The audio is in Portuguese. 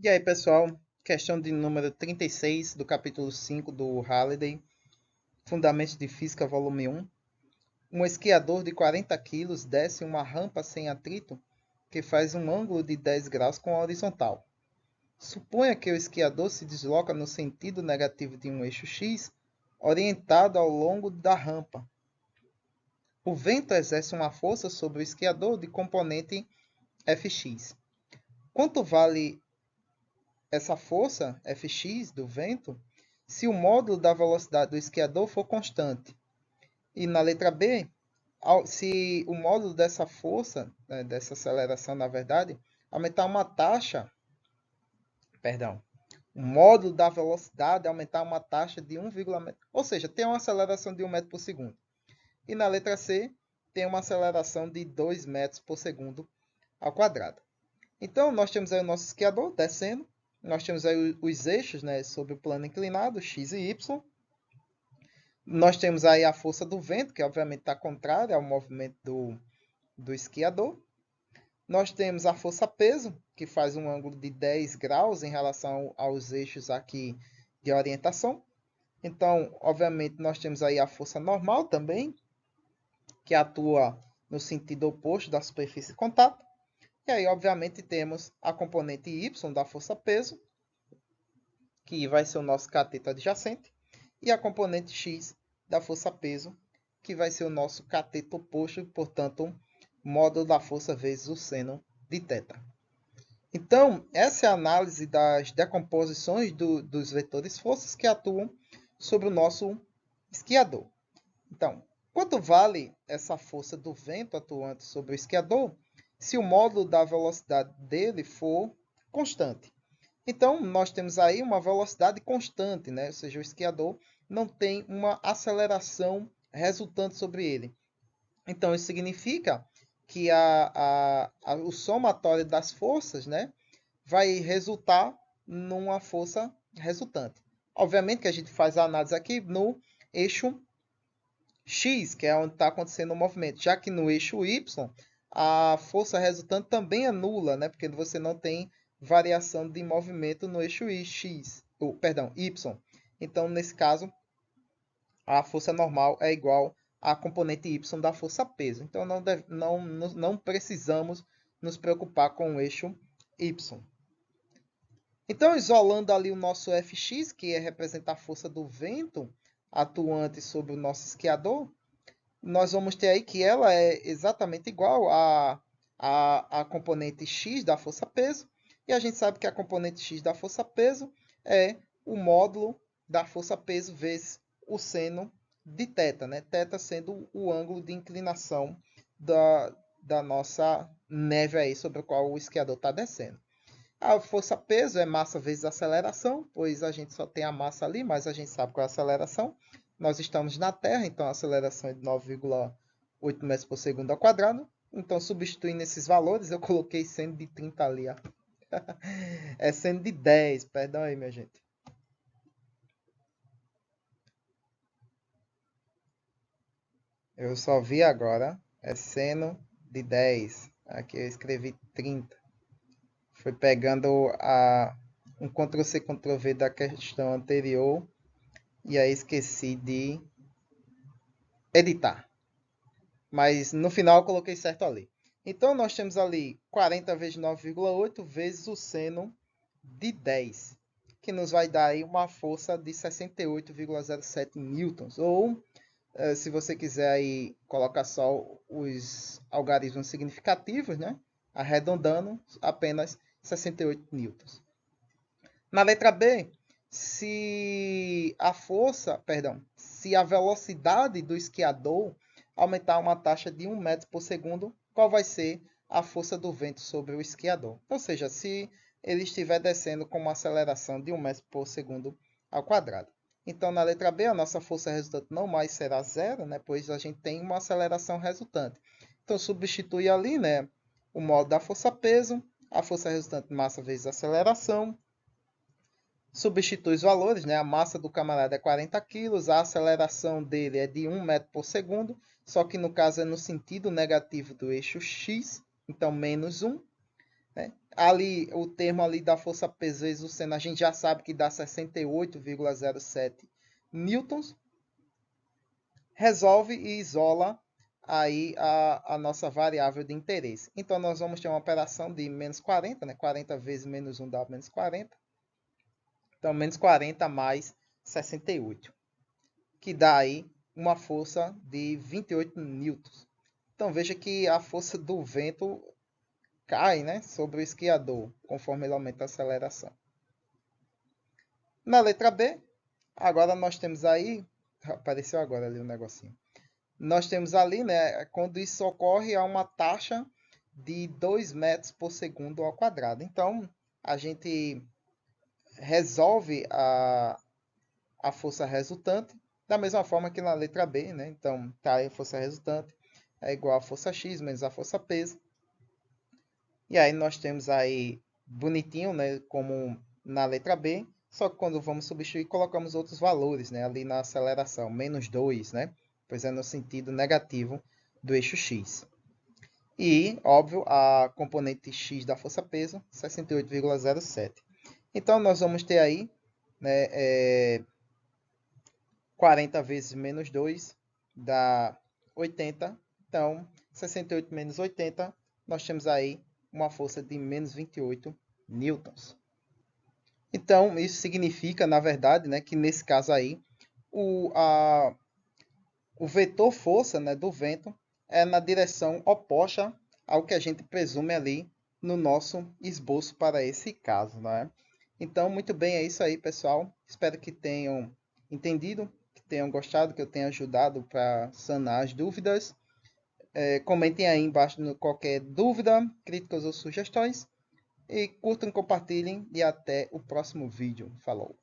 E aí, pessoal, questão de número 36 do capítulo 5 do Halliday, Fundamentos de Física, volume 1. Um esquiador de 40 quilos desce uma rampa sem atrito que faz um ângulo de 10 graus com a horizontal. Suponha que o esquiador se desloca no sentido negativo de um eixo X, orientado ao longo da rampa. O vento exerce uma força sobre o esquiador de componente Fx. Quanto vale essa força Fx do vento se o módulo da velocidade do esquiador for constante? E na letra B, se o módulo dessa força, dessa aceleração, na verdade, aumentar uma taxa, perdão, o módulo da velocidade aumentar uma taxa de 1,1 ou seja, tem uma aceleração de 1 metro por segundo. E na letra C, tem uma aceleração de 2 metros por segundo ao quadrado. Então, nós temos aí o nosso esquiador descendo, nós temos aí os eixos, né, sobre o plano inclinado, x e y. Nós temos aí a força do vento, que obviamente está contrária ao movimento do esquiador. Nós temos a força-peso, que faz um ângulo de 10 graus em relação aos eixos aqui de orientação. Então, obviamente, nós temos aí a força normal também, que atua no sentido oposto da superfície de contato. E aí, obviamente, temos a componente y da força-peso, que vai ser o nosso cateto adjacente, e a componente x da força-peso, que vai ser o nosso cateto oposto, portanto, módulo da força vezes o seno de θ. Então, essa é a análise das decomposições dos vetores forças que atuam sobre o nosso esquiador. Então, quanto vale essa força do vento atuante sobre o esquiador se o módulo da velocidade dele for constante? Então, nós temos aí uma velocidade constante, né? Ou seja, o esquiador não tem uma aceleração resultante sobre ele. Então, isso significa que o somatório das forças, né, vai resultar numa força resultante. Obviamente que a gente faz a análise aqui no eixo X, que é onde está acontecendo o movimento, já que no eixo Y, a força resultante também é nula, né, porque você não tem variação de movimento no eixo X, Y. Então, nesse caso, a força normal é igual à componente y da força-peso. Então, não precisamos nos preocupar com o eixo y. Então, isolando ali o nosso Fx, que representa a força do vento atuante sobre o nosso esquiador, nós vamos ter aí que ela é exatamente igual à componente x da força-peso, e a gente sabe que a componente x da força-peso é o módulo da força-peso vezes o seno de θ, né? Θ sendo o ângulo de inclinação da nossa neve aí sobre a qual o esquiador está descendo. A força-peso é massa vezes aceleração, pois a gente só tem a massa ali, mas a gente sabe qual é a aceleração. Nós estamos na Terra, então a aceleração é de 9,8 metros por segundo ao quadrado. Então, substituindo esses valores, eu coloquei seno de 30 ali. Ó. É seno de 10, perdão aí, minha gente. Eu só vi agora, é seno de 10. Aqui eu escrevi 30. Foi pegando um Ctrl+C, Ctrl+V da questão anterior e aí esqueci de editar. Mas no final eu coloquei certo ali. Então nós temos ali 40 vezes 9,8 vezes o seno de 10, que nos vai dar aí uma força de 68,07 newtons. Ou, se você quiser aí colocar só os algarismos significativos, né? Arredondando, apenas 68 newtons. Na letra B, se a velocidade do esquiador aumentar uma taxa de 1 metro por segundo, qual vai ser a força do vento sobre o esquiador? Ou seja, se ele estiver descendo com uma aceleração de 1 metro por segundo ao quadrado. Então, na letra B, a nossa força resultante não mais será zero, né, pois a gente tem uma aceleração resultante. Então, substitui ali, né, o modo da força-peso, a força resultante massa vezes aceleração, substitui os valores, né? A massa do camarada é 40 kg, a aceleração dele é de 1 metro por segundo, só que no caso é no sentido negativo do eixo x, então menos 1. né? Ali, o termo ali da força peso vezes o seno, a gente já sabe que dá 68,07 newtons. Resolve e isola aí a nossa variável de interesse. Então, nós vamos ter uma operação de menos 40, né? 40 vezes menos 1 dá menos 40. Então, menos 40 mais 68, que dá aí uma força de 28 newtons. Então, veja que a força do vento cai, né, sobre o esquiador, conforme ele aumenta a aceleração. Na letra B, agora nós temos aí, apareceu agora ali um negocinho. Nós temos ali, né, quando isso ocorre a uma taxa de 2 metros por segundo ao quadrado. Então, a gente resolve a força resultante da mesma forma que na letra B, né? Então, tá aí a força resultante é igual a força X menos a força peso. E aí nós temos aí bonitinho, né, como na letra B, só que quando vamos substituir, colocamos outros valores, né, ali na aceleração, menos 2, né, pois é no sentido negativo do eixo X. E, óbvio, a componente X da força-peso, 68,07. Então, nós vamos ter aí, né, 40 vezes menos 2 dá 80. Então, 68 menos 80, nós temos aí uma força de menos 28 newtons. Então, isso significa, na verdade, né, que nesse caso aí, o vetor força, né, do vento é na direção oposta ao que a gente presume ali no nosso esboço para esse caso, né? Então, muito bem, é isso aí, pessoal. Espero que tenham entendido, que tenham gostado, que eu tenha ajudado para sanar as dúvidas. Comentem aí embaixo qualquer dúvida, críticas ou sugestões. E curtam, compartilhem e até o próximo vídeo. Falou!